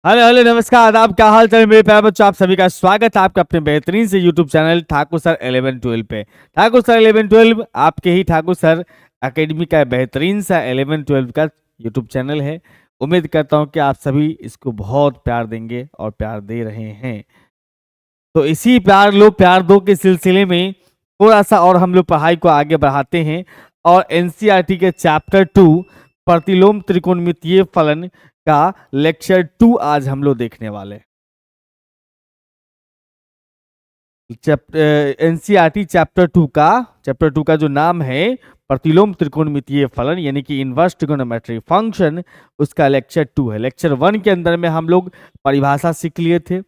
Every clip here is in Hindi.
हेलो हेलो नमस्कार आदाब, क्या हाल चाल मेरे प्यारे बच्चों। आप सभी का स्वागत है आपका अपने बेहतरीन से यूट्यूब चैनल ठाकुर सर 11-12 पे। ठाकुर सर 11-12 आपके ही ठाकुर सर एकेडमी का बेहतरीन सा 11-12 का यूट्यूब चैनल है। उम्मीद करता हूं कि आप सभी इसको बहुत प्यार देंगे और प्यार दे रहे हैं। तो इसी प्यार लो प्यार दो के सिलसिले में थोड़ा सा और हम लोग पढ़ाई को आगे बढ़ाते हैं और एनसीईआरटी के चैप्टर 2 प्रतिलोम त्रिकोणमितीय फलन का लेक्चर 2 आज हम लोग देखने वाले। एनसीईआरटी चैप्टर 2 का जो नाम है प्रतिलोम त्रिकोणमितीय फलन यानी कि इनवर्स ट्रिगोनोमेट्री फंक्शन, उसका लेक्चर 2 है। लेक्चर 1 के अंदर में हम लोग परिभाषा सीख लिए थे,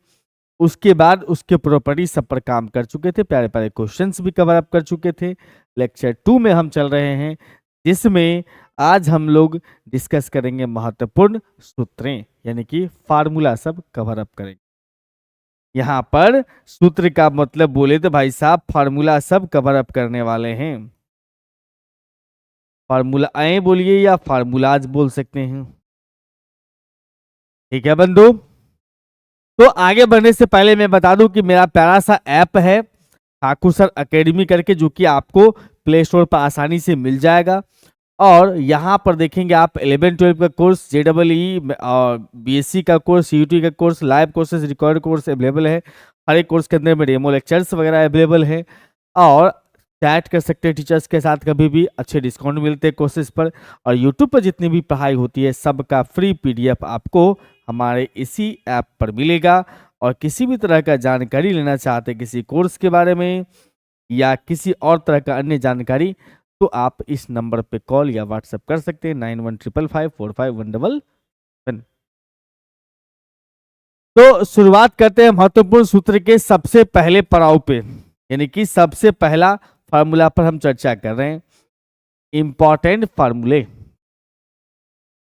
उसके बाद उसके प्रॉपर्टी सब पर काम कर चुके थे, प्यारे प्यारे क्वेश्चंस भी कवर अप कर चुके थे। लेक्चर 2 में हम चल रहे हैं, जिसमें आज हम लोग डिस्कस करेंगे महत्वपूर्ण सूत्रें यानी कि फार्मूला सब कवर अप करेंगे। यहाँ पर सूत्र का मतलब बोले तो भाई साहब फार्मूला सब कवर अप करने वाले हैं। फार्मूला आए बोलिए या फार्मूलाज बोल सकते हैं, ठीक है बंधु। तो आगे बढ़ने से पहले मैं बता दूं कि मेरा प्यारा सा ऐप है ठाकुर सर एकेडमी करके, जो कि आपको प्ले स्टोर पर आसानी से मिल जाएगा। और यहाँ पर देखेंगे आप 11-12 का कोर्स, JEE और BSc का कोर्स, CUT का course, live courses, record course available है। हर एक कोर्स के अंदर में डेमो लेक्चर्स वगैरह अवेलेबल है और चैट कर सकते हैं टीचर्स के साथ, कभी भी अच्छे डिस्काउंट मिलते हैं कोर्सेज पर। और यूट्यूब पर जितनी भी पढ़ाई होती है सबका फ्री PDF आपको हमारे इसी ऐप पर मिलेगा। और किसी भी तरह का जानकारी लेना चाहते हैं किसी कोर्स के बारे में या किसी और तरह का अन्य जानकारी, तो आप इस नंबर पे कॉल या व्हाट्सएप कर सकते हैं 9155545111। तो शुरुआत करते हैं महत्वपूर्ण सूत्र के सबसे पहले पड़ाव पे, यानी कि सबसे पहला फार्मूला पर हम चर्चा कर रहे हैं। इंपॉर्टेंट फार्मूले,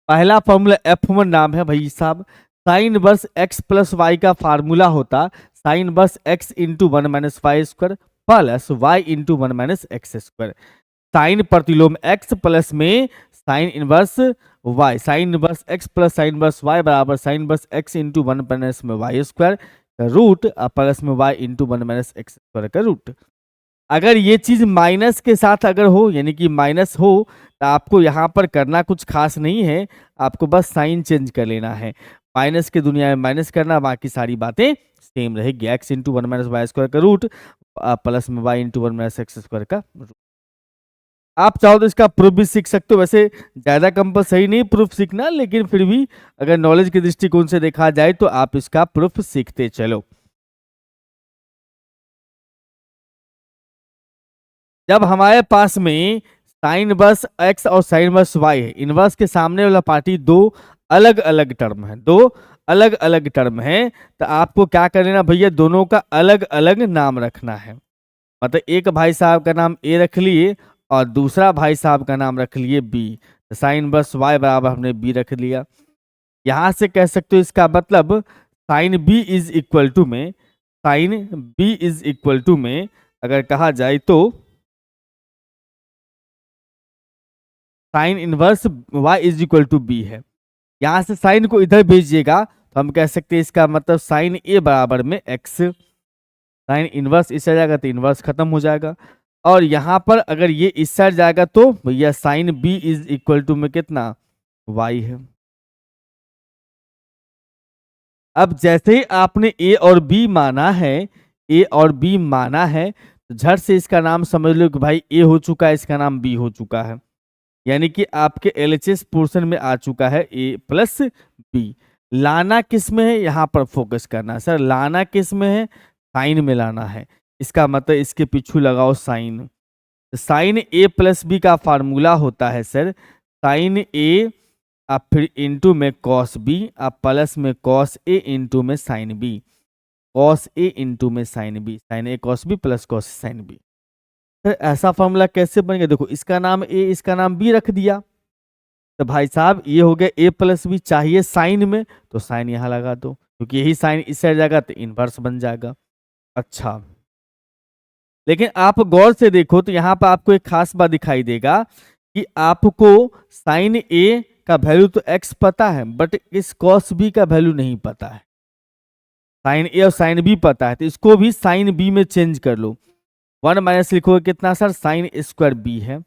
पहला फार्मूला F1 नाम है भाई साहब। साइन वर्स x प्लस वाई का फार्मूला होता साइन वर्स x into 1 minus y square plus y into 1 minus x square. Sine प्रतिलोम x प्लस में sine inverse y, sine inverse x plus sine inverse y बराबर sine inverse x into 1 minus में वाई स्क्वायर का रूट प्लस में y into 1 minus x square का रूट। अगर ये चीज माइनस के साथ अगर हो यानी कि माइनस हो तो आपको यहाँ पर करना कुछ खास नहीं है, आपको बस साइन चेंज कर लेना है। माइनस के दुनिया में माइनस करना, बाकी सारी बातें सेम रहेगी। x into 1 minus y square का रूट प्लस में y into 1 minus x square का रूट। आप चाहो तो इसका प्रूफ भी सीख सकते हो, वैसे ज्यादा कंपलसरी नहीं प्रूफ सीखना, लेकिन फिर भी अगर नॉलेज के दृष्टिकोण से देखा जाए तो आप इसका प्रूफ सीखते चलो। जब हमारे पास में साइन इनवर्स x और साइन इनवर्स y है, इनवर्स के सामने वाला पार्टी दो अलग अलग टर्म है, दो अलग अलग टर्म है, तो आपको क्या कर लेना भैया, दोनों का अलग अलग नाम रखना है। मतलब एक भाई साहब का नाम A रख लिए और दूसरा भाई साहब का नाम रख लिए B, तो साइन इनवर्स y बराबर हमने B रख लिया। यहां से कह सकते हो इसका मतलब sine B is equal to में, sine B is equal to में अगर कहा जाए तो sine inverse y is equal to B है। यहां से साइन को इधर भेजिएगा तो हम कह सकते हैं इसका मतलब साइन A बराबर में x, साइन इनवर्स इस साइड जाएगा तो इनवर्स खत्म हो जाएगा। और यहां पर अगर ये इस साइड जाएगा तो भैया sine B is equal to में कितना y है। अब जैसे ही आपने A और B माना है, A और B माना है, तो झट से इसका नाम समझ लो कि भाई A हो चुका है, इसका नाम B हो चुका है, यानी कि आपके LHS पोर्शन में आ चुका है A प्लस B। लाना किस में है, यहाँ पर फोकस करना सर, लाना किस में है, साइन में लाना है। इसका मतलब इसके पीछू लगाओ sine. Sine A plus B का फार्मूला होता है सर साइन A आप फिर इंटू में कॉस B, आप प्लस में कॉस A इंटू में sine B, cos A into में sine B, sine A cos B plus cos sine B। ऐसा फॉर्मूला कैसे बन गया, देखो इसका नाम A इसका नाम B रख दिया, तो भाई साहब ये हो गया A प्लस B। चाहिए साइन में तो साइन यहां लगा दो, क्योंकि यही साइन इस साइड जाएगा तो इनवर्स बन जाएगा। अच्छा, लेकिन आप गौर से देखो तो यहाँ पर आपको एक खास बात दिखाई देगा कि आपको साइन A का वैल्यू तो x पता है, बट इस cos b का वैल्यू नहीं पता है। साइन ए और साइन बी पता है, तो इसको भी साइन बी में चेंज कर लो। 1 माइनस लिखोगे कितना सर, साइन स्क्वायर बी है।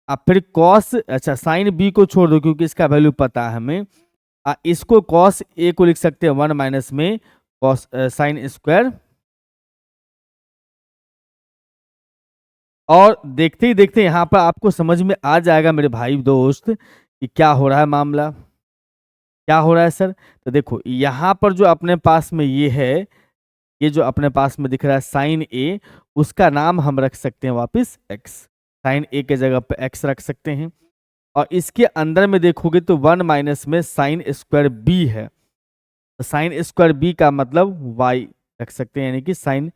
अब फिर कॉस, अच्छा साइन बी को छोड़ दो क्योंकि इसका वैल्यू पता है हमें। इसको कॉस ए को लिख सकते हैं 1 माइनस में कॉस साइन स्क्वायर। और देखते ही देखते यहाँ पर आपको समझ में आ जाएगा मेरे भाई दोस्त कि क्या हो रहा है मामला, क्या हो रहा है सर। तो देखो यहाँ पर जो अपने पास में ये है, ये जो अपने पास में दिख रहा है साइन ए, उसका नाम हम रख सकते हैं वापस एक्स। साइन ए के जगह पे एक्स रख सकते हैं। और इसके अंदर में देखोगे तो 1 माइनस में साइन स्क्वायर बी है, तो साइन स्क्वायर बी का मतलब वाई रख सकते हैं, यानी कि साइन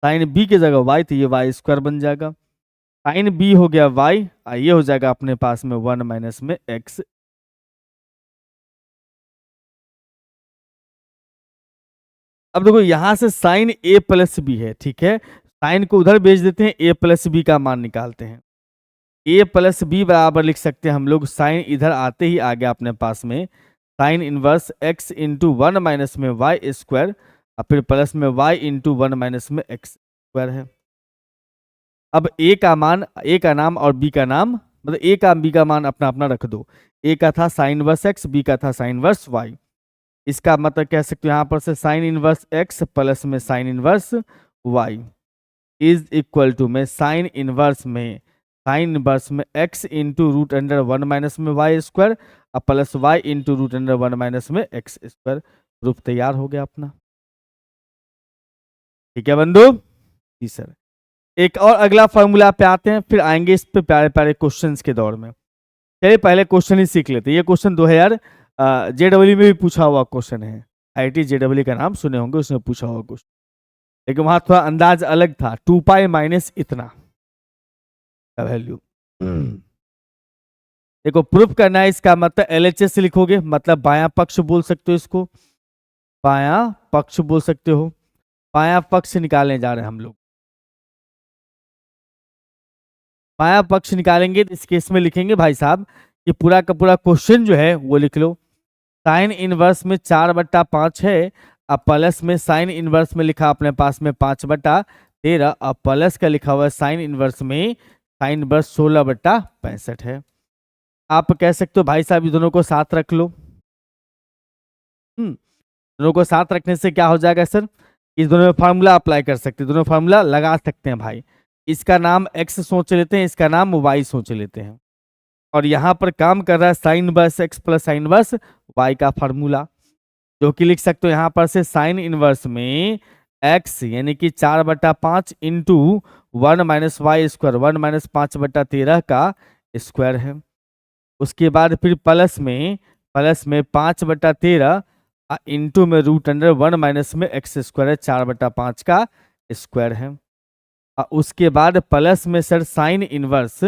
साइन बी की जगह वाई, तो ये वाई स्क्वायर बन जाएगा। साइन बी हो गया वाई, ये हो जाएगा अपने पास में 1 माइनस में एक्स। अब देखो यहां से साइन ए प्लस बी है, ठीक है, साइन को उधर भेज देते हैं, ए प्लस बी का मान निकालते हैं। ए प्लस बी बराबर लिख सकते हैं हम लोग, साइन इधर आते ही आ गया अपने पास में sine inverse x into 1 minus में वाई स्क्वायर, और फिर प्लस में वाई इंटू 1 माइनस में एक्स स्क्वायर है। अब ए का मान, ए का नाम और बी का नाम, मतलब ए का बी का मान अपना अपना रख दो। ए का था साइन इनवर्स एक्स, बी का था साइन इनवर्स वाई। इसका मतलब कह सकते हो यहाँ पर से साइन इनवर्स एक्स प्लस में sine inverse y is equal to में साइन इनवर्स में x into root under 1 minus में वाई स्क्वायर और plus y into root under 1 minus में एक्स स्क्वायर। प्रूफ तैयार हो गया अपना। ठीक है बंधु जी सर। एक और अगला फॉर्मूला पे आते हैं, फिर आएंगे इस पे प्यारे प्यारे क्वेश्चंस के दौर में। चलिए पहले क्वेश्चन ही सीख लेते हैं। ये क्वेश्चन 2000 जेडब्ल्यू में भी पूछा हुआ क्वेश्चन है। IIT जेडब्ल्यू का नाम सुने होंगे, उसमें पूछा हुआ क्वेश्चन, लेकिन वहां थोड़ा अंदाज अलग था। 2 पाई माइनस इतना का वैल्यू। देखो प्रूफ करना है, इसका मतलब LHS लिखोगे, मतलब बायां पक्ष बोल सकते हो इसको, बायां पक्ष बोल सकते हो। बायां पक्ष निकालने जा रहे हैं हम लोग। बायां पक्ष निकालेंगे तो इस केस में लिखेंगे भाई साहब, ये पूरा का पूरा क्वेश्चन जो है वो लिख लो। साइन इनवर्स में 4/5 है, अब प्लस में साइन इनवर्स में लिखा अपने पास में 5/13, अब प्लस का लिखा हुआ है साइन इनवर्स में साइन इनवर्स 16/65 है। आप कह सकते हो भाई साहब ये दोनों को साथ रख लो। दोनों को साथ रखने से क्या हो जाएगा सर, इस दोनों में फार्मूला अप्लाई कर सकते हैं, दोनों फार्मूला लगा सकते हैं भाई। इसका नाम x सोच लेते हैं, इसका नाम y सोच लेते हैं, और यहाँ पर काम कर रहा है sign inverse x plus sine inverse y का फार्मूला, जो कि लिख सकते हो यहाँ पर से साइन इनवर्स में x यानी कि 4/5 into 1 minus y square, 1 minus 5/13 का स्क्वायर है। उसके बाद फिर प्लस में 5/13 इंटू में रूट अंडर 1 माइनस में एक्स स्क्वायर है, 4/5 का स्क्वायर है। उसके बाद प्लस में सर साइन इनवर्स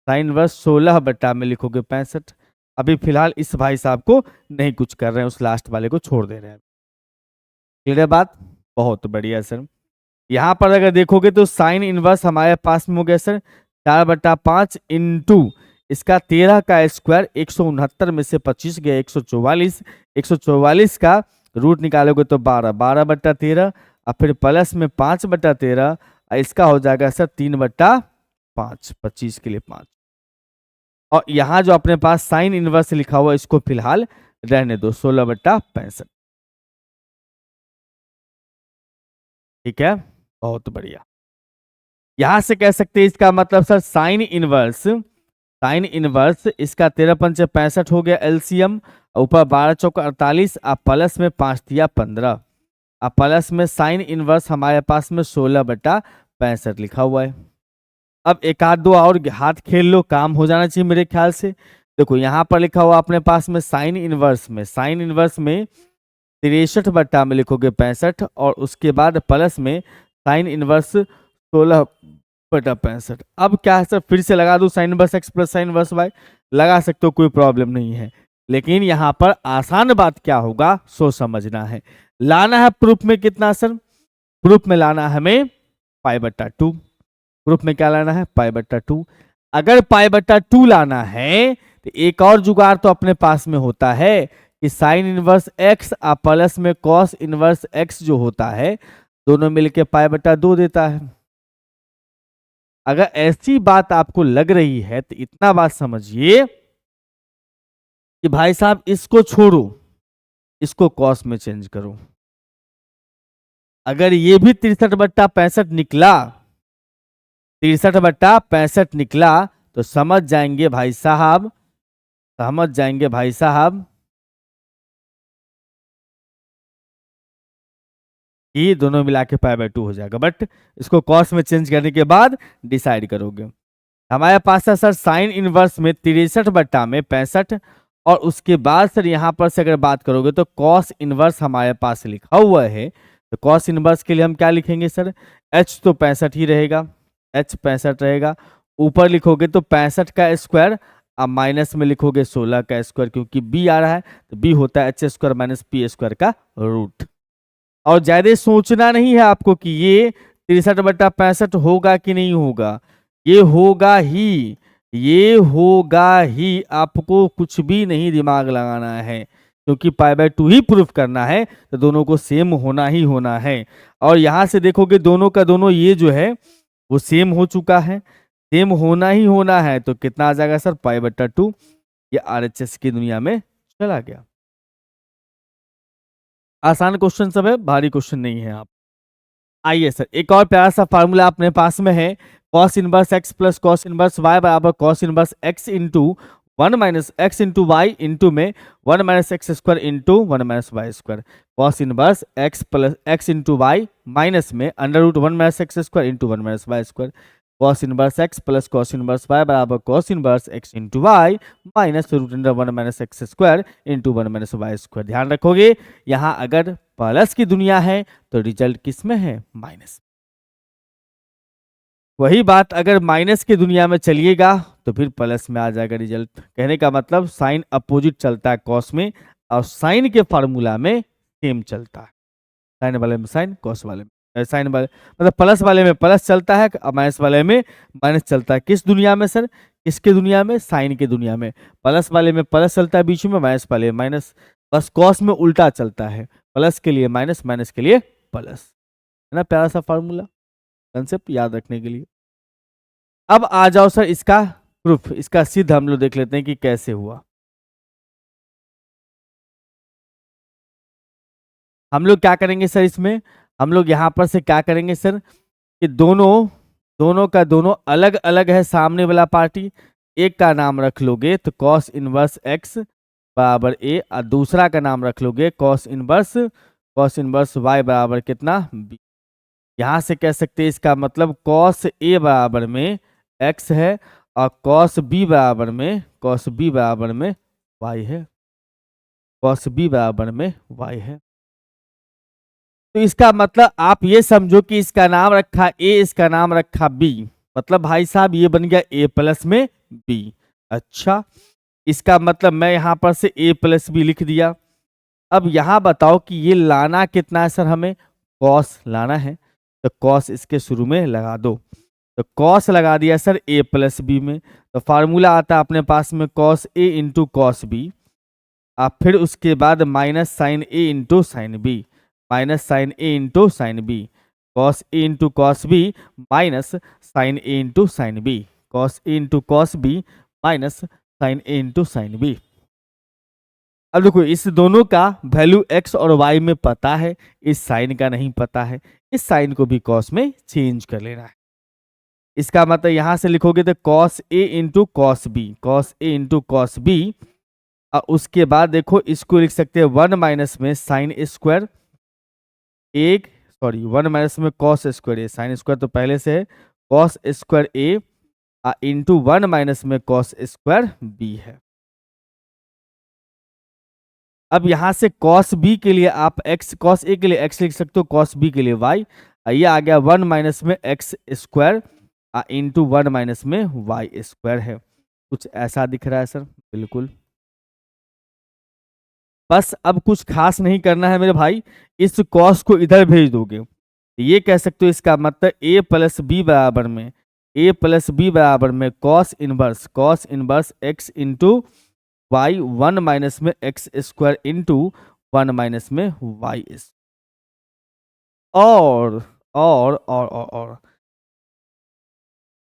16 में लिखोगे 65। अभी फिलहाल इस भाई साहब को नहीं कुछ कर रहे हैं, उस लास्ट वाले को छोड़ दे रहे हैं। क्लियर है बात, बहुत बढ़िया सर। यहाँ पर अगर देखोगे तो साइन इनवर्स हमारे पास में हो गया सर 4/5 इंटू इसका 13 का स्क्वायर, 169 में से 25 गया 144, 144 का रूट निकालोगे तो 12/13, और फिर प्लस में 5/13, इसका हो जाएगा सर 3/5, 25 के लिए 5। और यहाँ जो अपने पास साइन इनवर्स लिखा हुआ इसको फिलहाल रहने दो, 16/65। ठीक है, बहुत बढ़िया। यहां से कह सकते हैं इसका मतलब सर साइन इनवर्स इसका 13×5 हो गया एलसीएम, ऊपर 12×4 = 48, आप प्लस में 5×3 = 15, अब प्लस में साइन इनवर्स हमारे पास में 16/65 लिखा हुआ है। अब एक आध दो और हाथ खेल लो, काम हो जाना चाहिए मेरे ख्याल से। देखो यहाँ पर लिखा हुआ अपने पास में साइन इनवर्स में 63 में लिखोगे 65, और उसके बाद प्लस में साइन इनवर्स 16/65। अब क्या है सर, फिर से लगा दो sine inverse x plus sine inverse y, लगा सकते हो, कोई प्रॉब्लम नहीं है। लेकिन यहाँ पर आसान बात क्या होगा सो समझना है। लाना है प्रूफ में कितना सर, प्रूफ में लाना है हमें π/2। प्रूफ में क्या लाना है π/2। अगर π/2 लाना है तो एक और जुगाड़ तो अपने पास में होता है कि साइन इनवर्स एक्स और प्लस में कॉस इनवर्स एक्स जो होता है दोनों मिलके पाई बटा 2 देता है। अगर ऐसी बात आपको लग रही है तो इतना बात समझिए कि भाई साहब इसको छोड़ो, इसको कॉस में चेंज करो। अगर ये भी 63/65 निकला, 63/65 निकला तो समझ जाएंगे भाई साहब, समझ जाएंगे भाई साहब ये दोनों मिला के पाई बाय 2 हो जाएगा। बट इसको कॉस में चेंज करने के बाद डिसाइड करोगे। हमारे पास है सर साइन इनवर्स में 63/65 और उसके बाद सर यहाँ पर से अगर बात करोगे तो कॉस इनवर्स हमारे पास लिखा हुआ है। तो कॉस इनवर्स के लिए हम क्या लिखेंगे सर, एच तो 65 ही रहेगा, एच 65 रहेगा। ऊपर लिखोगे तो 65 का स्क्वायर, अब माइनस में लिखोगे 16 का स्क्वायर, क्योंकि बी आ रहा है तो बी होता है H square minus P square का रूट। और ज्यादा सोचना नहीं है आपको कि ये 63/65 होगा कि नहीं होगा, ये होगा ही, ये होगा ही। आपको कुछ भी नहीं दिमाग लगाना है, क्योंकि पाई बाय 2 ही प्रूफ करना है तो दोनों को सेम होना ही होना है। और यहां से देखोगे दोनों का दोनों ये जो है वो सेम हो चुका है, सेम होना ही होना है। तो कितना आ जाएगा सर, पाई बटा 2। ये आरएचएस की दुनिया में चला गया। आसान क्वेश्चन सब है, भारी क्वेश्चन नहीं है। आप आइए सर एक और प्यारा सा फार्मूला अपने पास में है, cos inverse x plus cos inverse y बराबर cos inverse x into 1 minus x into y into में 1 minus x square into 1 minus y square. Cos inverse x plus x into y minus में under root 1 minus x square into 1 minus y square. Cos inverse x plus cos inverse y बराबर cos inverse x into y minus root under 1 minus x square into 1 minus y square. ध्यान रखोगे यहाँ अगर प्लस की दुनिया है तो रिजल्ट किस में है, माइनस। वही बात अगर माइनस की दुनिया में चलिएगा तो फिर प्लस में आ जाएगा रिजल्ट। कहने का मतलब साइन अपोजिट चलता है कॉस में, और साइन के फॉर्मूला में सेम चलता है। साइन वाले में साइन, कॉस वाले में साइन, वाले मतलब प्लस वाले में प्लस चलता है और माइनस वाले में माइनस चलता है। किस दुनिया में सर, किसके दुनिया में, साइन की दुनिया में। प्लस वाले में प्लस चलता है बीच में, माइनस वाले में माइनस। बस कॉस में उल्टा चलता है, प्लस के लिए माइनस, माइनस के लिए प्लस। है ना प्यारा सा फॉर्मूला, कंसेप्ट याद रखने के लिए। अब आ जाओ सर इसका प्रूफ, इसका सिद्ध हम लोग देख लेते हैं कि कैसे हुआ। हम लोग क्या करेंगे सर इसमें, हम लोग यहां पर से क्या करेंगे सर कि दोनों दोनों का दोनों अलग अलग है सामने वाला पार्टी। एक का नाम रख लोगे तो कॉस इनवर्स एक्स बराबर ए, और दूसरा का नाम रख लोगे कॉस इनवर्स वाई बराबर कितना, बी। यहां से कह सकते हैं इसका मतलब कॉस ए बराबर में एक्स है और कॉस बी बराबर में वाई है, कॉस बी बराबर में वाई है। तो इसका मतलब आप ये समझो कि इसका नाम रखा ए, इसका नाम रखा बी, मतलब भाई साहब ये बन गया ए प्लस में बी। अच्छा, इसका मतलब मैं यहां पर से ए प्लस बी लिख दिया। अब यहां बताओ कि ये लाना कितना है सर, हमें कॉस लाना है, तो कॉस इसके शुरू में लगा दो। तो कॉस लगा दिया सर ए प्लस बी में, तो फार्मूला आता है अपने पास में cos A into cos B, और फिर उसके बाद minus sine A into sine B, minus sine A into sine B, cos A into cos B minus sine A into sine B, cos A into cos B minus sine A into sine B. अब देखो इस दोनों का वैल्यू एक्स और वाई में पता है, इस साइन का नहीं पता है, इस साइन को भी कॉस में चेंज कर लेना है। इसका मतलब यहां से लिखोगे तो cos A into cos B, cos A into cos B, और उसके बाद देखो इसको लिख सकते हैं 1 माइनस में साइन स्क्वायर एक, सॉरी 1 माइनस में कॉस स्क्वायर ए, साइन स्क्वायर तो पहले से है, कॉस स्क्वायर ए इंटू 1 माइनस में कॉस स्क्वायर बी है। अब यहां से कॉस बी के लिए आप एक्स, कॉस ए के लिए एक्स लिख सकते हो, कॉस बी के लिए वाई। ये आ गया 1 माइनस में एक्स स्क्वायर इंटू 1 माइनस में वाई स्क्वायर है। कुछ ऐसा दिख रहा है सर, बिल्कुल। बस अब कुछ खास नहीं करना है मेरे भाई, इस कॉस को इधर भेज दोगे, ये कह सकते हो इसका मतलब ए प्लस बी बराबर में ए प्लस बी बराबर में cos inverse x into y 1 minus में एक्स स्क्वायर इंटू 1 माइनस में वाई और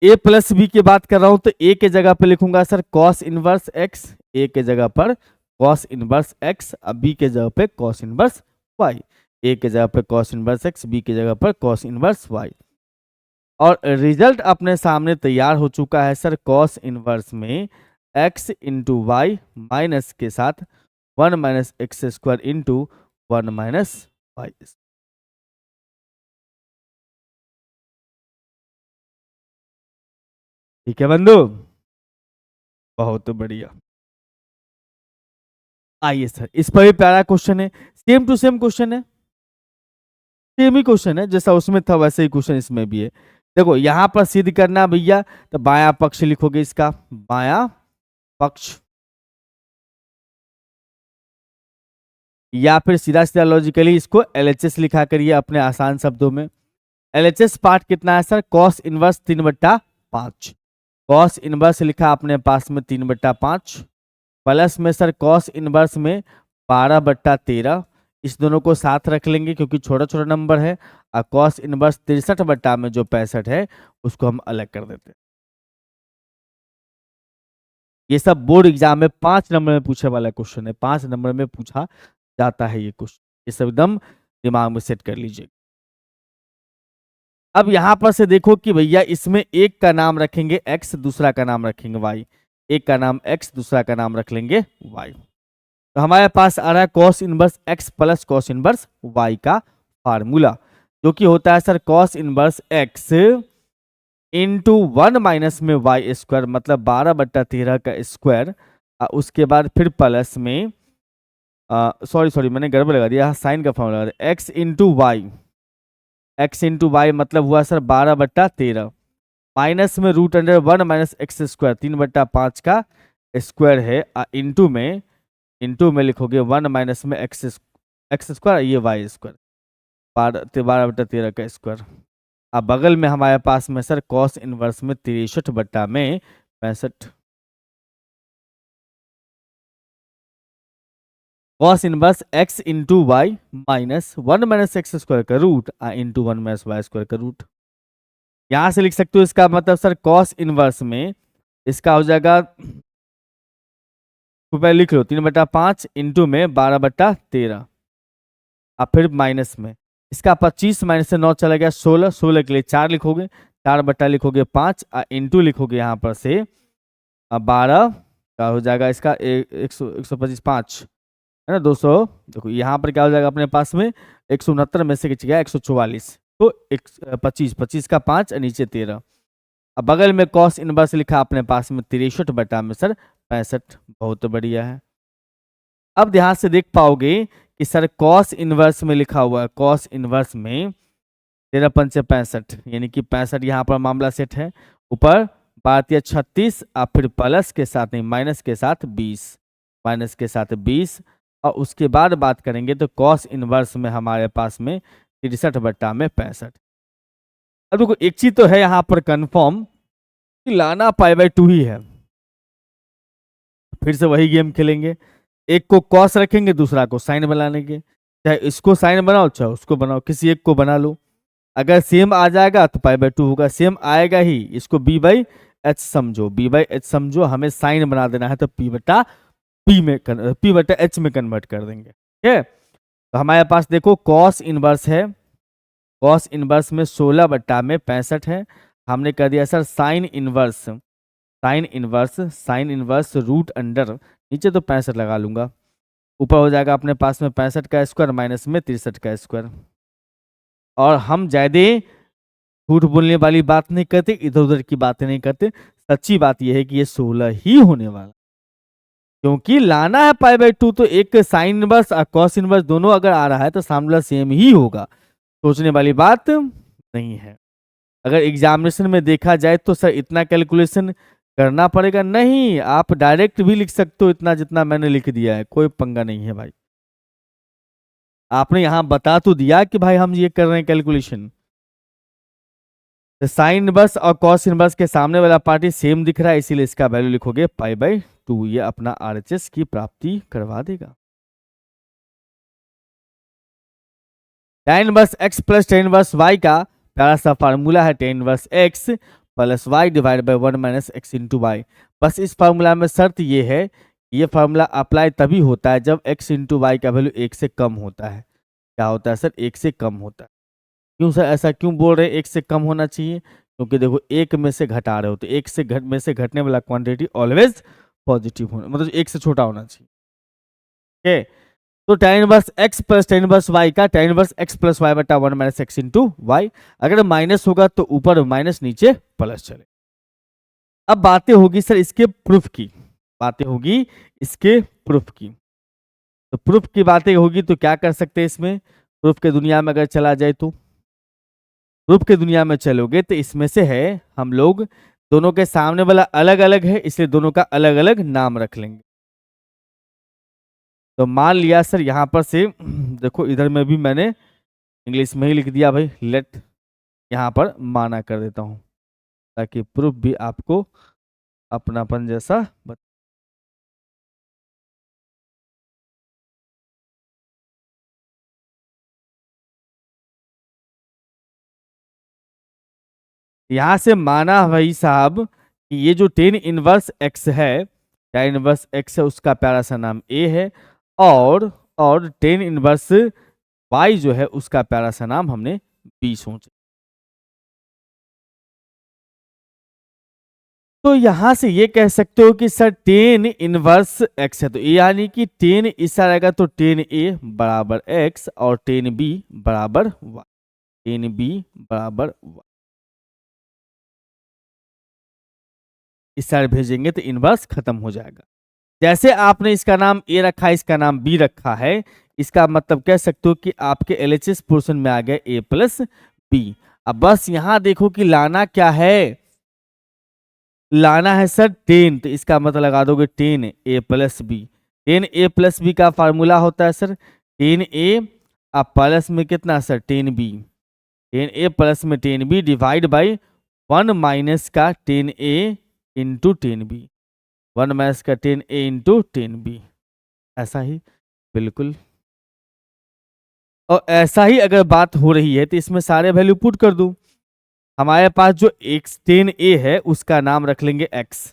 ए प्लस बी की बात कर रहा हूं तो ए के जगह पे लिखूंगा सर कॉस इनवर्स एक्स, ए के जगह पर कॉस इनवर्स एक्स, बी के जगह पे कॉस इनवर्स वाई, ए के जगह पे कॉस इनवर्स एक्स, बी के जगह पर कॉस इनवर्स वाई। और रिजल्ट अपने सामने तैयार हो चुका है सर, कॉस इनवर्स में एक्स इंटू वाई माइनस के साथ 1 minus x square into 1 minus y. ठीक है बंधु, बहुत बढ़िया। आइए सर, इस पर भी प्यारा क्वेश्चन है, सेम टू सेम क्वेश्चन है, सेम ही क्वेश्चन है, जैसा उसमें था वैसे ही क्वेश्चन इसमें भी है। देखो यहां पर सिद्ध करना भैया, तो बायां पक्ष लिखोगे, इसका बायां पक्ष, या फिर सीधा सीधा लॉजिकली इसको एलएचएस लिखा करिए अपने आसान शब्दों में। एलएचएस पार्ट कितना है sir, cos inverse 3/5, cos inverse लिखा अपने पास में 3/5, प्लस में सर कॉस इनवर्स में 12/13, इस दोनों को साथ रख लेंगे क्योंकि छोटा छोटा नंबर है, और कॉस इनवर्स 63 में जो 65 है उसको हम अलग कर देते हैं। ये सब बोर्ड एग्जाम में 5 नंबर में पूछे वाला क्वेश्चन है, 5 नंबर में पूछा जाता है ये क्वेश्चन, ये सब एकदम दिमाग में सेट कर लीजिए। अब यहां पर से देखो कि भैया इसमें एक का नाम रखेंगे एक्स, दूसरा का नाम रखेंगे वाई, एक का नाम एक्स, दूसरा का नाम रख लेंगे वाई। तो हमारे पास आ रहा है cos inverse x plus cos inverse y का फार्मूला, जो कि होता है sir cos inverse x into 1 minus में वाई स्क्वायर, मतलब 12/13 का स्क्वायर, उसके बाद फिर प्लस में सॉरी मैंने गड़बड़ लगा दिया, साइन का फॉर्मूला लगा दिया, x into y, x into y मतलब हुआ सर 12/13, माइनस में root under 1 minus x square, 3/5 का स्क्वायर है, इंटू में लिखोगे 1 माइनस में एक्स स्क्वायर, ये वाई स्क्वायर, 12/13 का स्क्वायर। अब बगल में हमारे पास में सर कॉस इनवर्स में 63/65, cos inverse x into y minus 1 minus x square का root into 1 minus y square का रूट। यहां से लिख सकते हो इसका मतलब सर कॉस इनवर्स में इसका हो जाएगा, पहले लिख लो 3/5 इंटू में 12/13, अब फिर माइनस में इसका 25 माइनस से 9 चला गया 16, 16 के लिए 4 लिखोगे, 4 बटा लिखोगे 5, इंटू लिखोगे यहाँ पर से 12 का हो जाएगा इसका 125 5 है ना 200, देखो यहाँ पर क्या हो जाएगा अपने पास में 169 में से गया 144, तो 25 का 5 नीचे 13। अब बगल में कॉस इनवर्स लिखा अपने पास में 63 में सर 65, बहुत बढ़िया है। अब ध्यान से देख पाओगे कि सर कॉस इनवर्स में लिखा हुआ है, कॉस इनवर्स में 13×5 65, यानी कि 65 यहाँ पर मामला सेट है, ऊपर 12×36 और फिर प्लस के साथ नहीं माइनस के साथ 20, माइनस के साथ 20, और उसके बाद बात करेंगे तो कॉस इनवर्स में हमारे पास में 63/65। अब देखो एक चीज तो है यहाँ पर कंफर्म कि लाना π/2 ही है, फिर से वही गेम खेलेंगे, एक को कॉस रखेंगे दूसरा को साइन बनाने के, चाहे इसको साइन बनाओ चाहे उसको बनाओ, किसी एक को बना लो, अगर सेम आ जाएगा तो π/2 होगा, सेम आएगा ही, इसको b/h समझो, b/h समझो, हमें साइन बना देना है तो p/h में कन्वर्ट कर देंगे। ठीक है, तो हमारे पास देखो कॉस इनवर्स है, कॉस इनवर्स में 16/65 है, हमने कर दिया sir sine inverse, sine inverse root under, नीचे तो 65 लगा लूंगा, ऊपर हो जाएगा अपने पास में 65 का स्क्वायर माइनस में 63 का स्क्वायर। और हम ज्यादा झूठ बोलने वाली बात नहीं करते, इधर उधर की बातें नहीं करते, सच्ची बात यह है कि ये 16 ही होने वाला, क्योंकि लाना है π/2, तो एक साइन इनवर्स और कॉस इनवर्स दोनों अगर आ रहा है तो सामने सेम ही होगा, सोचने वाली बात नहीं है। अगर एग्जामिनेशन में देखा जाए तो सर इतना कैलकुलेशन करना पड़ेगा नहीं, आप डायरेक्ट भी लिख सकते हो इतना जितना मैंने लिख दिया है, कोई पंगा नहीं है भाई, आपने यहां बता तो दिया कि भाई हम ये कर रहे हैं कैलकुलेशन। तो साइन इनवर्स और कॉस इनवर्स के सामने वाला पार्टी सेम दिख रहा है, इसीलिए इसका वैल्यू लिखोगे π/2। ये अपना RHS की प्राप्ति करवा देगा। tan inverse x plus tan inverse y का प्यारा सा फार्मूला है tan inverse x plus y divide by 1 minus x into y. बस इस फार्मूला में शर्त ये है, ये फार्मूला अप्लाई तभी होता है जब x इंटू वाई का वैल्यू 1 से कम होता है। क्या होता है सर? 1 से कम होता है। क्यों सर ऐसा क्यों बोल रहे हैं 1 से कम होना चाहिए? क्योंकि देखो 1 में से घटा रहे हो तो 1 से घटने वाला क्वांटिटी ऑलवेज पॉजिटिव होना, मतलब 1 से छोटा होना चाहिए। ओके, तो tan inverse x plus tan inverse y का tan inverse x plus y बटा 1 माइनस x इंटू वाई। अगर माइनस होगा तो ऊपर माइनस, नीचे प्लस चले। अब बातें होगी सर इसके प्रूफ की, बातें होगी इसके प्रूफ की। तो प्रूफ की बातें होगी तो क्या कर सकते हैं इसमें? प्रूफ के दुनिया में अगर चला जाए तो प्रूफ के दुनिया में चलोगे तो इसमें से है, हम लोग दोनों के सामने वाला अलग अलग है इसलिए दोनों का अलग अलग नाम रख लेंगे। तो मान लिया सर यहां पर से देखो इधर में भी मैंने इंग्लिश में ही लिख दिया भाई, लेट यहां पर माना कर देता हूं ताकि प्रूफ भी आपको अपनापन जैसा यहां से माना भाई साहब कि ये जो tan इनवर्स x है, tan इनवर्स x है उसका प्यारा सा नाम a है, और tan इनवर्स y जो है उसका प्यारा सा नाम हमने b सोचा। तो यहां से ये कह सकते हो कि सर tan इनवर्स x है तो ये यानी कि tan इस रहेगा तो tan a बराबर x और tan b बराबर y, tan b बराबर y। इस साइड भेजेंगे तो इनवर्स खत्म हो जाएगा। जैसे आपने इसका नाम ए रखा है, इसका नाम बी रखा है, इसका मतलब कह सकते हो कि आपके LHS पोर्शन में आ गया ए प्लस बी। अब बस यहां देखो कि लाना क्या है, लाना है सर 10, तो इसका मतलब लगा दोगे 10 ए प्लस बी। 10 ए प्लस बी का फार्मूला होता है सर 10 ए अब प्लस में कितना सर 10 बी, 10 ए प्लस में 10 बी डिवाइड बाई 1 माइनस का 10 ए इंटू 10 बी, 1 माइनस का 10 ए इंटू 10 बी। ऐसा ही बिल्कुल, और ऐसा ही अगर बात हो रही है तो इसमें सारे वैल्यू पुट कर दूं। हमारे पास जो x 10a है उसका नाम रख लेंगे x,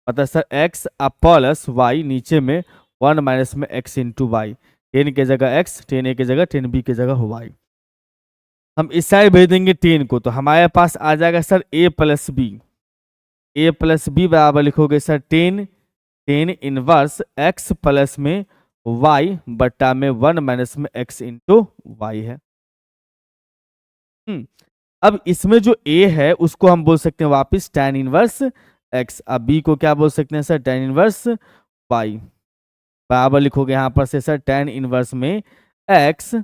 मतलब सर x अब प्लस y नीचे में 1 माइनस में x इंटू वाई, 10 की जगह x, 10a की जगह 10b की जगह y। हम इस साइड भेज देंगे 10 को तो हमारे पास आ जाएगा sir a plus B, a plus B बराबर लिखोगे सर 10 इनवर्स x प्लस में y बट्टा में 1 माइनस में x इंटू वाई है। अब इसमें जो a है उसको हम बोल सकते हैं वापस tan इनवर्स x, अब b को क्या बोल सकते हैं सर tan इनवर्स y बराबर लिखोगे यहाँ पर से सर tan इनवर्स में x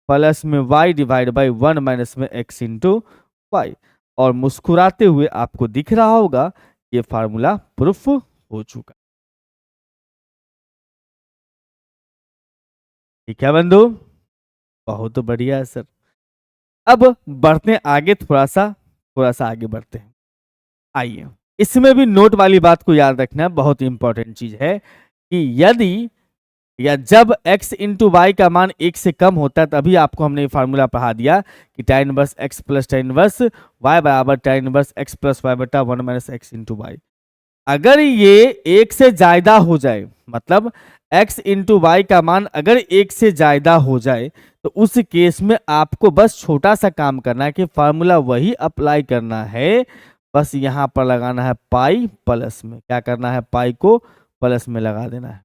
प्लस में y डिवाइड बाई 1 माइनस में x इंटू वाई। और मुस्कुराते हुए आपको दिख रहा होगा ये फार्मूला प्रूफ हो चुका। ठीक है बंधु, बहुत बढ़िया है सर। अब बढ़ते हैं आगे, थोड़ा सा आगे बढ़ते हैं। आइए, इसमें भी नोट वाली बात को याद रखना, बहुत इंपॉर्टेंट चीज है कि यदि या जब x इंटू वाई का मान 1 से कम होता है तभी आपको हमने फार्मूला पढ़ा दिया कि tan inverse x plus tan inverse y बराबर tan inverse x plus y बटा 1 माइनस x इंटू वाई। अगर ये 1 से ज्यादा हो जाए, मतलब x इंटू वाई का मान अगर 1 से ज्यादा हो जाए तो उस केस में आपको बस छोटा सा काम करना है कि फार्मूला वही अप्लाई करना है, बस यहां पर लगाना है पाई प्लस में, क्या करना है पाई को प्लस में लगा देना है।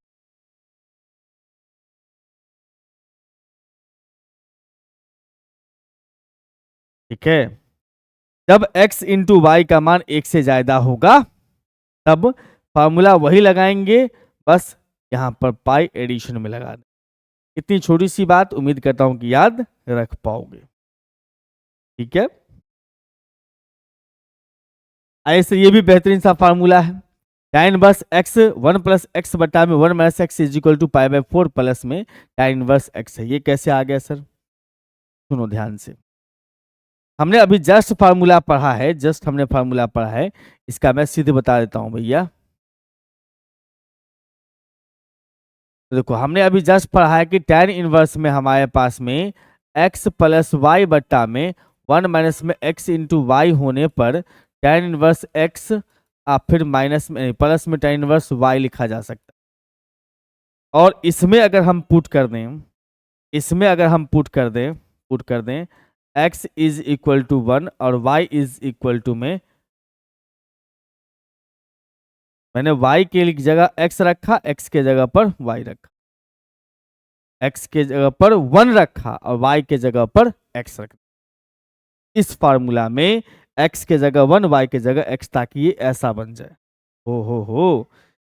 ठीक है, जब x इंटू वाई का मान 1 से ज्यादा होगा तब फार्मूला वही लगाएंगे, बस यहां पर पाई एडिशन में लगा दें। इतनी छोटी सी बात उम्मीद करता हूं कि याद रख पाओगे। ठीक है, ऐसे ये भी बेहतरीन सा फार्मूला है tan inverse x 1 plus x बटा में 1 minus x is equal to pi by 4 plus में tan इनवर्स x है। ये कैसे आ गया सर? सुनो ध्यान से, हमने अभी जस्ट फार्मूला पढ़ा है, जस्ट हमने फार्मूला पढ़ा है, इसका मैं सीधे बता देता हूं भैया। तो देखो हमने अभी जस्ट पढ़ा है कि tan इनवर्स में हमारे पास में x प्लस वाई बट्टा में 1 माइनस में x इंटू वाई होने पर tan इनवर्स x फिर माइनस में प्लस में tan इनवर्स y लिखा जा सकता है। और इसमें अगर हम पुट कर दें, इसमें अगर हम पुट कर दें x इज इक्वल टू 1 और y इज इक्वल टू में मैंने y के जगह x रखा, x के जगह पर y रखा, x के जगह पर 1 रखा और y के जगह पर x रखा। इस फार्मूला में x के जगह 1 y के जगह x, ताकि ये ऐसा बन जाए। हो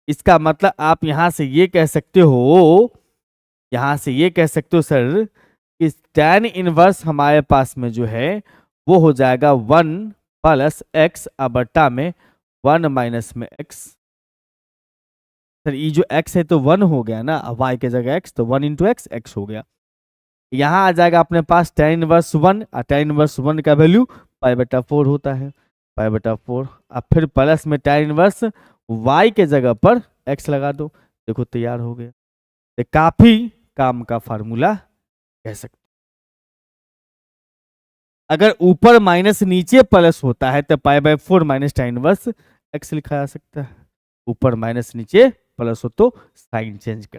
इसका मतलब आप यहां से ये कह सकते हो, यहां से ये कह सकते हो सर कि tan इनवर्स हमारे पास में जो है वो हो जाएगा 1 प्लस x बट्टा में 1 माइनस में x। सर ये जो x है तो 1 हो गया ना, y के जगह x, तो 1 इंटू एक्स x हो गया। यहाँ आ जाएगा अपने पास tan इनवर्स 1, और tan इनवर्स 1 का वैल्यू पाई बटा 4 होता है, पाई बटा 4। अब फिर प्लस में tan इनवर्स y के जगह पर x लगा दो, देखो तैयार हो गया। तो काफी काम का फार्मूला कह सकते। अगर ऊपर माइनस नीचे प्लस होता है तो pi by 4 minus tan inverse x लिखा जा सकता है। ऊपर माइनस नीचे प्लस हो तो साइन चेंज कर।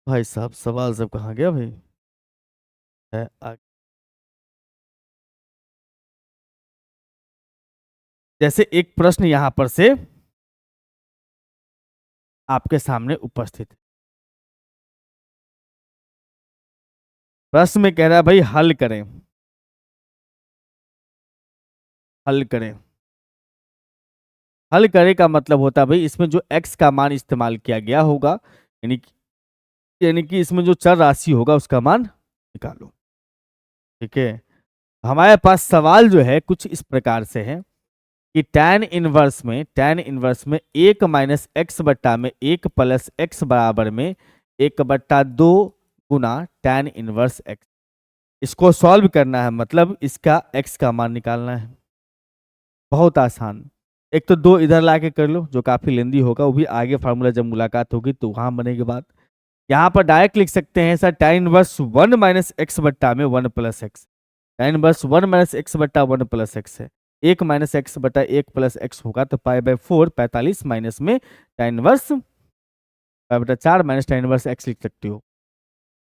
भाई साहब सवाल सब कहाँ गया भाई है जैसे एक प्रश्न यहां पर से आपके सामने उपस्थित है। प्रश्न में कह रहा है भाई हल करें, हल करें। हल करें का मतलब होता है भाई इसमें जो x का मान इस्तेमाल किया गया होगा, यानी कि इसमें जो चर राशि होगा उसका मान निकालो। ठीक है, हमारे पास सवाल जो है कुछ इस प्रकार से है कि tan इनवर्स में 1 माइनस एक्स बट्टा में 1 प्लस एक्स बराबर में 1 बट्टा 2 गुना tan इनवर्स x। इसको सॉल्व करना है, मतलब इसका x का मान निकालना है। बहुत आसान। एक तो 2 इधर लाके कर लो जो काफी लेंदी होगा, वो भी आगे फार्मूला जब मुलाकात होगी तो वहां बनेगी बात। यहाँ पर डायरेक्ट लिख सकते हैं sir tan inverse 1 minus x बट्टा में 1 plus x. tan inverse 1 minus x बट्टा 1 प्लस एक्स है, 1 माइनस एक्स बटा 1 प्लस एक्स होगा तो पाई बाय 4 45 माइनस में tan इनवर्स पाई बटा 4 माइनस tan इनवर्स एक्स लिख सकते हो।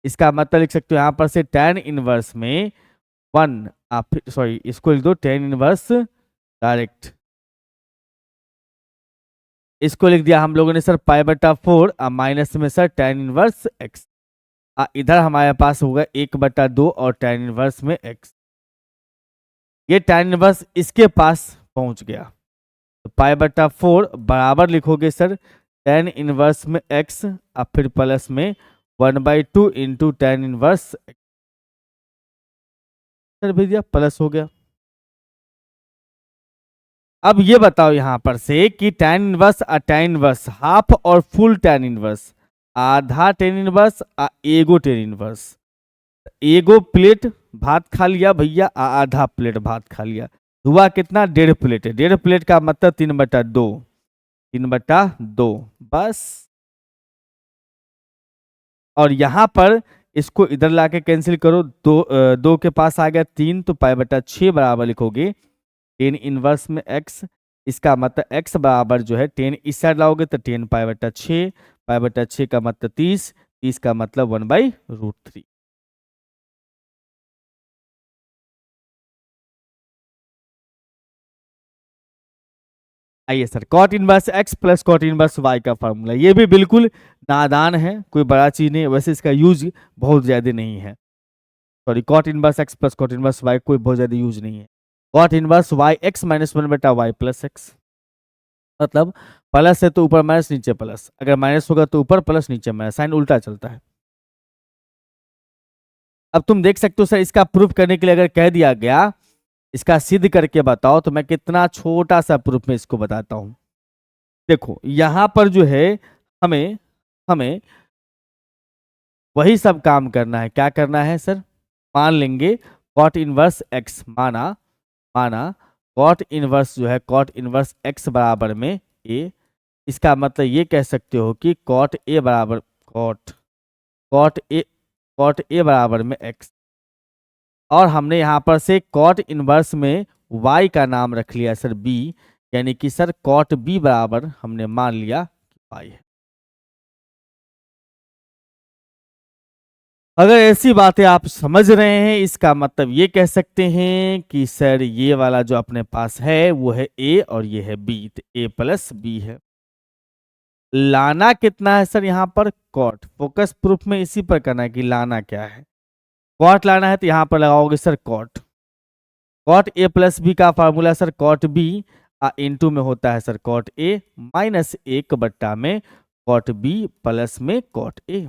इसका मतलब लिख सकते हो यहाँ पर से tan इनवर्स में 1 आप सॉरी इसको लिख दो tan इनवर्स डायरेक्ट, इसको लिख दिया हम लोगों ने सर पाई बटा 4 माइनस में सर tan इनवर्स एक्स। इधर हमारे पास होगा 1 बटा 2 और tan इनवर्स में x। ये tan इनवर्स इसके पास पहुंच गया तो पाई बटा 4 बराबर लिखोगे सर tan इनवर्स में x, अब फिर प्लस में 1/2 into tan inverse x। Sir भैया प्लस हो गया। अब ये बताओ यहां पर से कि tan इनवर्स और tan इनवर्स हाफ और फुल tan इनवर्स, आधा tan इनवर्स एगो tan इनवर्स। एगो प्लेट भात खा लिया भैया, आधा प्लेट भात खा लिया, हुआ कितना 1.5 प्लेट है। 1.5 प्लेट का मतलब 3/2, 3/2 बस। और यहां पर इसको इधर लाके कैंसिल करो, 2 के पास आ गया 3 तो पाई बटा 6 बराबर लिखोगे tan इनवर्स में x। इसका मतलब x बराबर जो है 10 इस साइड लाओगे तो 10 पाई बटा 6, पाई बटा 6 का मतलब 30, 30 का मतलब 1/√3। आइए sir cot inverse x plus cot inverse y का फार्मूला, ये भी बिल्कुल नादान है, कोई बड़ा चीज नहीं है, वैसे इसका यूज बहुत ज्यादा नहीं है। Sorry cot inverse x plus cot inverse y कोई बहुत ज्यादा यूज नहीं है। Cot inverse y x minus 1 बटा y प्लस x, मतलब प्लस है तो ऊपर माइनस नीचे प्लस, अगर माइनस होगा तो ऊपर प्लस नीचे माइनस, साइन उल्टा चलता है। अब तुम देख सकते हो सर इसका प्रूफ करने के लिए अगर कह दिया गया इसका सिद्ध करके बताओ तो मैं कितना छोटा सा प्रूफ में इसको बताता हूं। देखो यहां पर जो है हमें हमें वही सब काम करना है। क्या करना है सर, मान लेंगे कॉट इनवर्स एक्स, माना कॉट इनवर्स जो है कॉट इनवर्स एक्स बराबर में ए। इसका मतलब ये कह सकते हो कि कॉट ए बराबर कॉट ए बराबर में एक्स, और हमने यहाँ पर से कॉट इनवर्स में y का नाम रख लिया सर b, यानी कि सर कॉट b बराबर हमने मान लिया y है। अगर ऐसी बातें आप समझ रहे हैं, इसका मतलब ये कह सकते हैं कि सर ये वाला जो अपने पास है वो है a और ये है b, तो a प्लस b है। लाना कितना है सर, यहाँ पर कॉट, फोकस प्रूफ में इसी पर करना है कि लाना क्या है। कॉट लाना है तो यहाँ पर लगाओगे sir cot A plus B का formula sir cot B into में होता है सर कॉट ए माइनस 1 में कॉट बी प्लस में कॉट ए।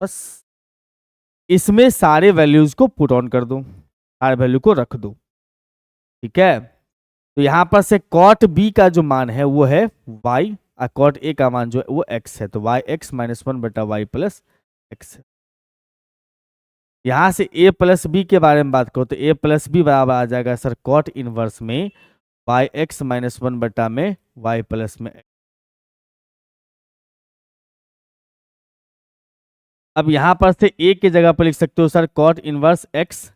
बस इसमें सारे वैल्यूज को पुट ऑन कर दो, सारे वैल्यू को रख दो, ठीक है। तो यहां पर से कॉट बी का जो मान है वो है y और कॉट ए का मान जो है वो x है, तो y x minus 1/y plus x है। यहां से a प्लस बी के बारे में बात करो तो a प्लस बी बराबर आ जाएगा सर कॉट इनवर्स में y x माइनस 1 में y प्लस में x। अब यहां पर से a की जगह पर लिख सकते हो sir cot inverse x,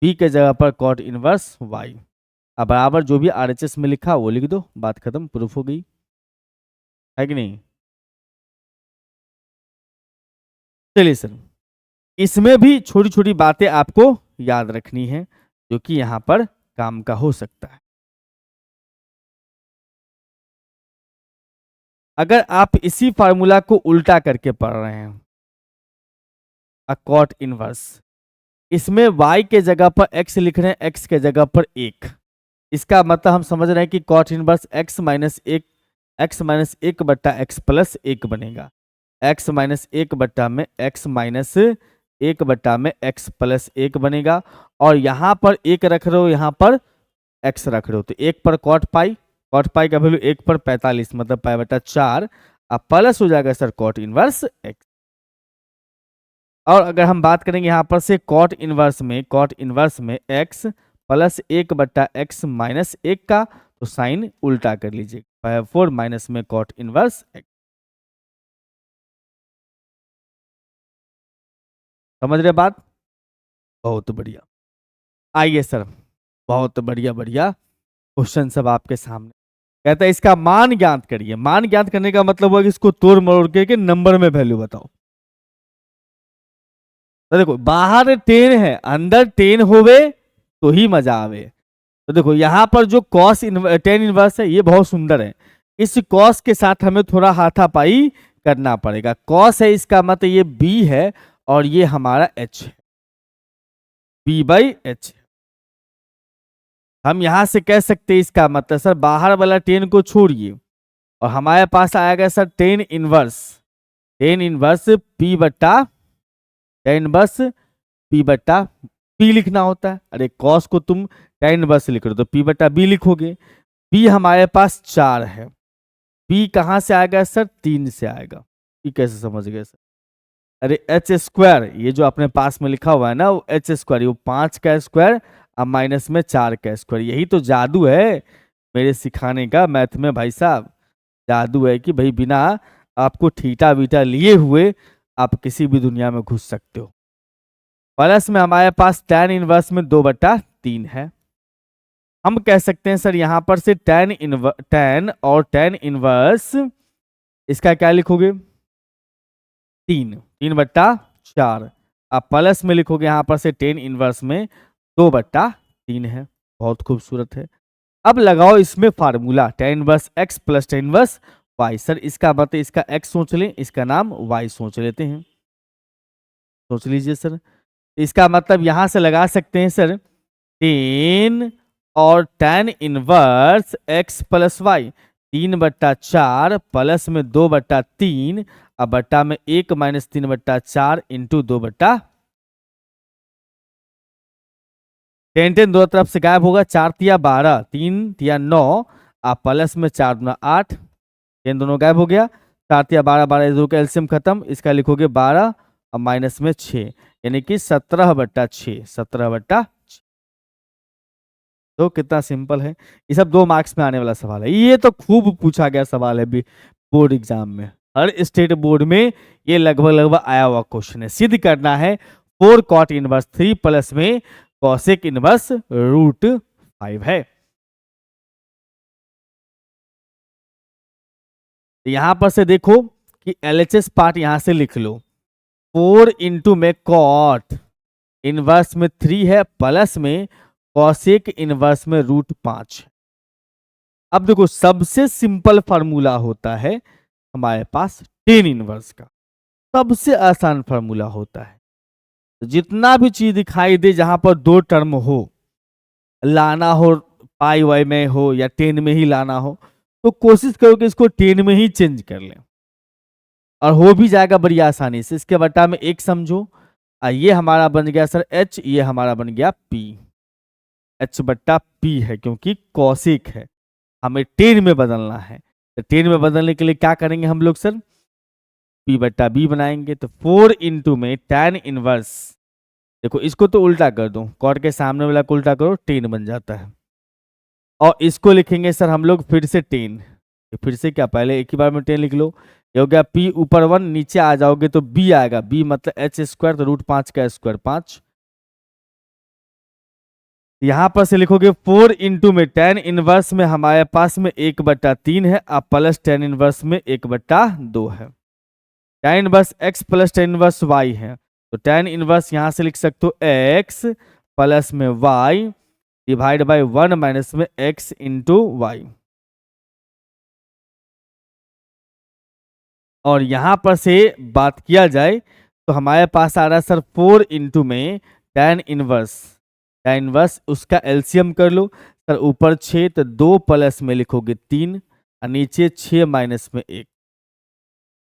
b के जगह पर कॉट इनवर्स y। अब बराबर जो भी RHS में लिखा वो लिख दो, बात खत्म, प्रूफ हो गई, है कि नहीं। चलिए सर, इसमें भी छोटी छोटी बातें आपको याद रखनी है जो कि यहां पर काम का हो सकता है। अगर आप इसी फार्मूला को उल्टा करके पढ़ रहे हैं, कॉट इनवर्स, इसमें y के जगह पर x लिख रहे हैं, x के जगह पर 1, इसका मतलब हम समझ रहे हैं कि कॉट इनवर्स x माइनस 1 बट्टा x प्लस 1 बनेगा। x माइनस 1 में x माइनस 1 में x प्लस 1 बनेगा, और यहां पर 1 रख रहे हो, यहां पर x रख रहे हो, तो 1 पर कॉट पाई का वैल्यू 1 पर 45 मतलब π/4, अब प्लस हो जाएगा सर कॉट इनवर्स x। और अगर हम बात करेंगे यहां पर से कॉट इनवर्स में x प्लस 1/x माइनस 1 का, तो साइन उल्टा कर लीजिए, 4 माइनस में कॉट इनवर्स x। समझ रहे बात, बहुत बढ़िया। आइए सर, बहुत बढ़िया क्वेश्चन सब आपके सामने। कहता है इसका मान ज्ञात करिए। मान ज्ञात करने का मतलब हुआ कि इसको तोड़ मरोड़ के नंबर में वैल्यू बताओ। तो देखो बाहर 10 है, अंदर 10 होवे तो ही मजा आवे। तो देखो यहाँ पर जो कॉस 10 इनवर्स है ये बहुत सुंदर है, इस कॉस के साथ हमें थोड़ा हाथापाई करना पड़ेगा। कॉस है इसका मतलब ये b है और ये हमारा h है, b/h। हम यहां से कह सकते हैं इसका मतलब सर बाहर वाला 10 को छोड़िए और हमारे पास आएगा सर 10 इनवर्स p लिखना होता है। अरे कॉस को तुम 10 इनवर्स लिख रहे हो तो p/b लिखोगे। b हमारे पास 4 है, b कहां से आएगा सर 3 से आएगा। ये कैसे समझ गए सर, अरे h², ये जो अपने पास में लिखा हुआ है ना वो h², वो 5 का स्क्वायर अब माइनस में 4 का स्क्वायर। यही तो जादू है मेरे सिखाने का मैथ में भाई साहब, जादू है कि भाई बिना आपको थीटा बीटा लिए हुए आप किसी भी दुनिया में घुस सकते हो। प्लस में हमारे पास tan इनवर्स में 2/3 है। हम कह सकते हैं सर यहां पर से tan और tan इनवर्स इसका क्या लिखोगे 3/4। अब प्लस में लिखोगे यहां पर से tan इनवर्स में 2/3 है। बहुत खूबसूरत है। अब लगाओ इसमें formula tan inverse x plus tan inverse y। Sir इसका मतलब इसका x सोच लें, इसका नाम y सोच लेते हैं, सोच लीजिए सर। इसका मतलब यहां से लगा सकते हैं सर tan और tan inverse x plus y, 3/4 plus में 2/3 अब बट्टा में 1 माइनस 3/4 इंटू 2/, 10 दो तरफ से गायब होगा, 4 तिया 12, 3 तिया 9, आप प्लस में 4 दूना 8, 10 दोनों गायब हो गया, 7 या 12, 12 दो का एलसीएम खत्म, इसका लिखोगे 12 और माइनस में 6, यानी कि 17/6, 17/6। तो कितना सिंपल है। ये सब 2 मार्क्स में आने वाला सवाल है, ये तो खूब पूछा गया सवाल है भी बोर्ड एग्जाम में, हर स्टेट बोर्ड में ये लगभग लगभग आया हुआ क्वेश्चन है। सिद्ध करना है 4 cot इनवर्स 3 प्लस में कॉसेक इनवर्स √5 है। यहां पर से देखो कि एलएचएस पार्ट यहां से लिख लो, 4 इंटू में कॉट इनवर्स में 3 है प्लस में कॉसेक इनवर्स में √5। अब देखो सबसे सिंपल फार्मूला होता है हमारे पास टेन इनवर्स का, सबसे आसान फार्मूला होता है। जितना भी चीज दिखाई दे जहां पर 2 टर्म हो, लाना हो पाई वाई में हो या 10 में ही लाना हो, तो कोशिश करो कि इसको 10 में ही चेंज कर लें, और हो भी जाएगा बड़ी आसानी से। इसके बटा में 1 समझो, ये हमारा बन गया सर h, ये हमारा बन गया p, h/p है क्योंकि कॉसेक है, हमें 10 में बदलना है। तो 10 में बदलने के लिए क्या करेंगे हम लोग सर, p/b बनाएंगे। तो 4 इंटू में tan इनवर्स, देखो इसको तो उल्टा कर दो, कॉट के सामने वाला को उल्टा करो, 10 बन जाता है। और इसको लिखेंगे सर हम लोग फिर से 10, फिर से क्या, पहले एक ही बार में 10 लिख लो, ये हो गया p ऊपर 1, नीचे आ जाओगे तो b आएगा, b मतलब h², तो √5 का स्क्वायर 5। यहां पर से लिखोगे 4 इंटू में tan इनवर्स में हमारे पास में 1/3 है, अब प्लस tan इनवर्स में 1/2 है। tan inverse x plus tan inverse y है, तो tan इनवर्स यहां से लिख सकते हो x प्लस में y डिवाइड बाय 1 माइनस में x इंटू वाई। और यहां पर से बात किया जाए तो हमारे पास आ रहा है सर 4 इंटू में tan इनवर्स उसका एलसीएम कर लो सर, ऊपर 6 तो 2 प्लस में लिखोगे 3 और नीचे 6 माइनस में 1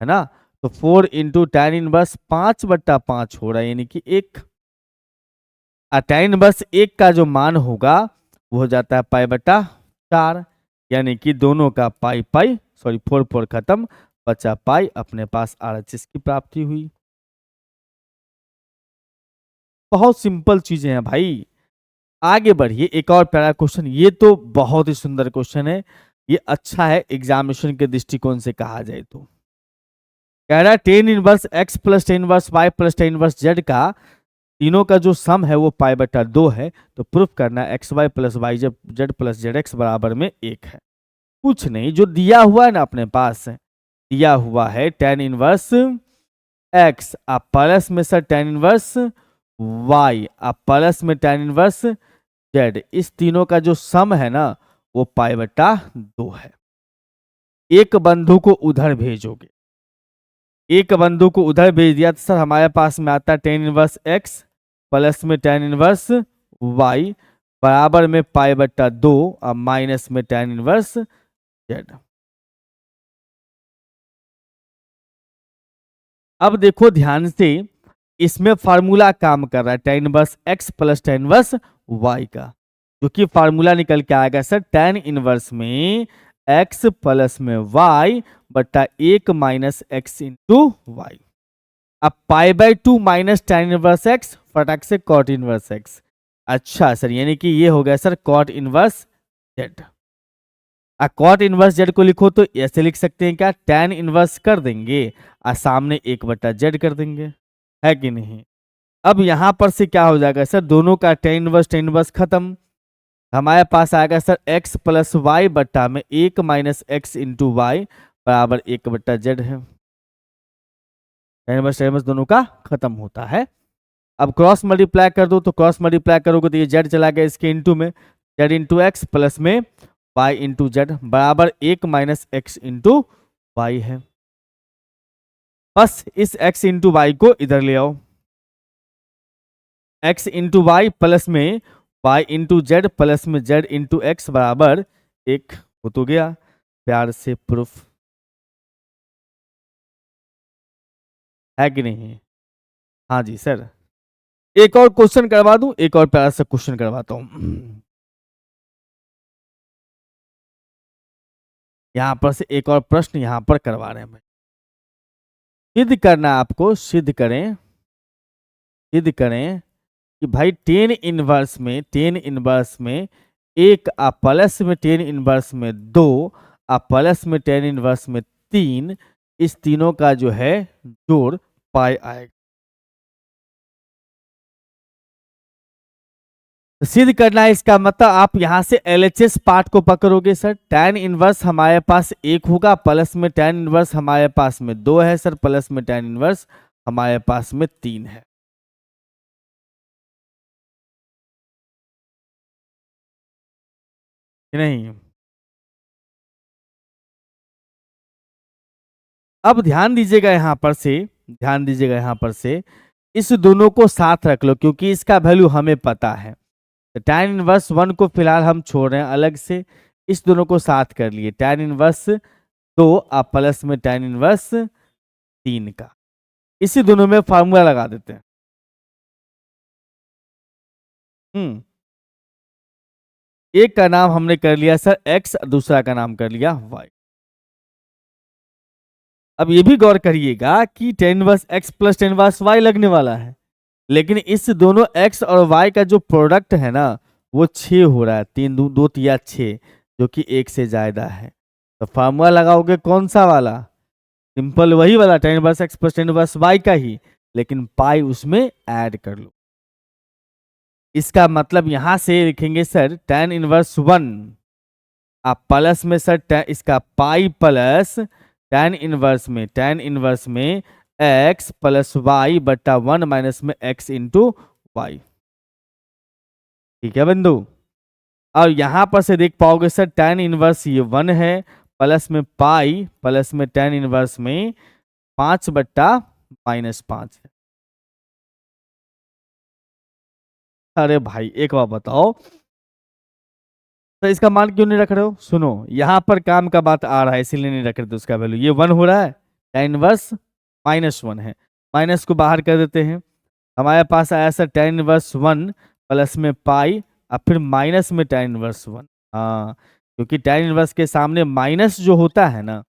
है ना। तो 4 इंटू tan इनवर्स 5/5 हो रहा है, यानी कि 1। tan इनवर्स 1 का जो मान होगा वो हो जाता है π/4, यानी कि दोनों का पाई 4 खत्म, बचा पाई, अपने पास RHS की प्राप्ति हुई। बहुत सिंपल चीजें हैं भाई। आगे बढ़िए, एक और प्यारा क्वेश्चन, ये तो बहुत ही सुंदर क्वेश्चन है, ये अच्छा है एग्जामिनेशन के दृष्टिकोण से कहा जाए तो। कह रहा है tan inverse x plus tan inverse y plus tan inverse z का तीनों का जो सम है वो π/2 है, तो प्रूफ करना है xy plus yz plus zx बराबर में 1 है। कुछ नहीं, जो दिया हुआ है ना अपने पास, दिया हुआ है tan इनवर्स x आप प्लस में सर tan इनवर्स y आप प्लस में tan इनवर्स z, इस तीनों का जो सम है ना वो π/2 है। एक बंधु को उधर भेजोगे, एक बंधु को उधर भेज दिया तो सर हमारे पास में आता है tan इनवर्स x प्लस में tan इनवर्स y बराबर में π/2 और माइनस में tan इनवर्स z। अब देखो ध्यान से, इसमें फार्मूला काम कर रहा है tan inverse x plus tan inverse y का, जो कि फार्मूला निकल के आएगा सर tan इनवर्स में x प्लस में y बटा 1 माइनस x इंटू वाई। अब π/2 माइनस tan इनवर्स x, फटाक से cot इनवर्स x। अच्छा सर, यानी कि ये हो गया sir cot inverse z। cot inverse z को लिखो तो ऐसे लिख सकते हैं क्या, tan इनवर्स कर देंगे और सामने 1/z कर देंगे, है कि नहीं। अब यहां पर से क्या हो जाएगा सर, दोनों का tan इनवर्स खत्म, हमारे पास आएगा सर x प्लस वाई बट्टा में 1 माइनस x इंटू वाई बराबर 1/z है। tan इनवर्स दोनों का खत्म होता है। अब क्रॉस मल्टीप्लाई कर दो, तो क्रॉस मल्टीप्लाई करोगे तो ये z चला गया इसके इंटू में, z इंटू एक्स प्लस में y इंटू जेड बराबर 1 माइनस x इंटू वाई है। बस इस x इंटू वाई को इधर ले आओ, x इंटू वाई प्लस में y इंटू जेड प्लस में z इंटू एक्स बराबर 1 हो तो गया। प्यार से प्रूफ है कि नहीं। हाँ जी सर, एक और क्वेश्चन करवा दूं, एक और प्यारा सा क्वेश्चन करवाता हूं। यहां पर से एक और प्रश्न यहां पर करवा रहे हैं। सिद्ध करना, आपको सिद्ध करें, सिद्ध करें कि भाई टेन इनवर्स में एक, प्लस में टेन इनवर्स में दो, प्लस में टेन इनवर्स में तीन, इस तीनों का जो है जोड़ पाई आएगा। सिद्ध करना है, इसका मतलब आप यहां से एलएचएस पार्ट को पकड़ोगे सर। tan इनवर्स हमारे पास एक होगा, प्लस में tan इनवर्स हमारे पास में दो है सर, प्लस में tan इनवर्स हमारे पास में तीन है। नहीं, अब ध्यान दीजिएगा यहां पर से, ध्यान दीजिएगा यहां पर से, इस दोनों को साथ रख लो क्योंकि इसका वैल्यू हमें पता है। तो tan इनवर्स वन को फिलहाल हम छोड़ रहे हैं अलग से, इस दोनों को साथ कर लिए, tan इनवर्स दो प्लस में tan इनवर्स तीन का, इसी दोनों में फार्मूला लगा देते हैं। एक का नाम हमने कर लिया सर x, दूसरा का नाम कर लिया y। अब ये भी गौर करिएगा कि tan inverse x plus tan inverse y लगने वाला है, लेकिन इस दोनों x और y का जो प्रोडक्ट है ना वो 6 हो रहा है, तीन दो दो तिया 6, जो कि एक से ज्यादा है। तो फार्मूला लगाओगे कौन सा वाला? सिंपल वही वाला, tan inverse x plus tan inverse y का ही, लेकिन पाई उसमें ऐड कर लो। इसका मतलब यहां से लिखेंगे सर tan इनवर्स वन, आप प्लस में सर इसका पाई प्लस tan इनवर्स में x प्लस वाई बटा वन माइनस में x इंटू वाई। ठीक है बंधु, और यहां पर से देख पाओगे सर tan इनवर्स ये वन है, प्लस में पाई प्लस में tan इनवर्स में 5 बट्टा माइनस 5 है। अरे भाई एक बार बताओ, तो इसका मान क्यों नहीं रख रहे हो? सुनो, यहां पर काम का बात आ रहा है इसीलिए नहीं रख रहे थे उसका वैल्यू। ये वन हो रहा है, tan इनवर्स माइनस वन है, माइनस को बाहर कर देते हैं, हमारे पास आया sir tan inverse one plus में पाई और फिर माइनस में tan इनवर्स वन। हाँ, क्योंकि tan इनवर्स के सामने माइनस जो होता है ना,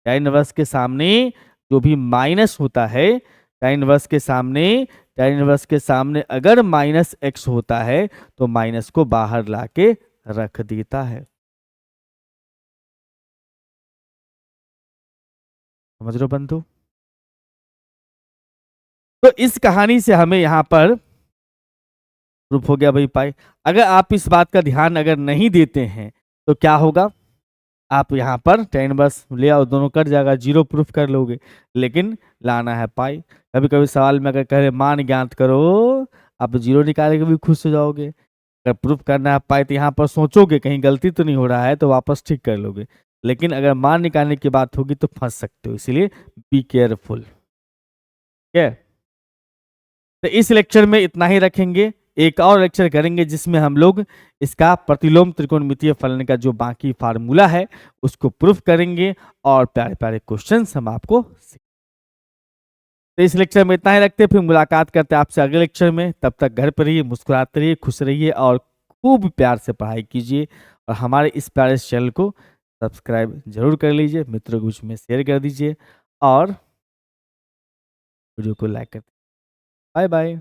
tan इनवर्स के सामने जो भी माइनस होता है, tan इनवर्स के सामने, tan इनवर्स के सामने अगर माइनस x होता है तो माइनस को बाहर लाके रख देता है। समझ रहे हो बंधु? तो इस कहानी से हमें यहां पर प्रूफ हो गया भाई पाई। अगर आप इस बात का ध्यान अगर नहीं देते हैं तो क्या होगा, आप यहाँ पर tan इनवर्स ले आओ, दोनों कट जाएगा, जीरो प्रूफ कर लोगे, लेकिन लाना है पाई। कभी कभी सवाल में अगर कहे मान ज्ञात करो, आप जीरो निकाल के भी खुश हो जाओगे। अगर प्रूफ करना है पाई तो यहाँ पर सोचोगे कहीं गलती तो नहीं हो रहा है, तो वापस ठीक कर लोगे, लेकिन अगर मान निकालने की बात होगी तो फंस सकते हो, इसलिए बी केयरफुल। ठीक है, तो इस लेक्चर में इतना ही रखेंगे, एक और लेक्चर करेंगे जिसमें हम लोग इसका प्रतिलोम त्रिकोणमितीय फलन का जो बाकी फार्मूला है उसको प्रूफ करेंगे और प्यारे प्यारे क्वेश्चंस हम आपको। तो इस लेक्चर में इतना ही रखते हैं, फिर मुलाकात करते हैं आपसे अगले लेक्चर में। तब तक घर पर रहिए, मुस्कुराते रहिए, खुश रहिए और खूब प्यार से पढ़ाई कीजिए, और हमारे इस प्यारे चैनल को सब्सक्राइब जरूर कर लीजिए, मित्रों के बीच में शेयर कर दीजिए और वीडियो को लाइक कर दीजिए। Bye bye.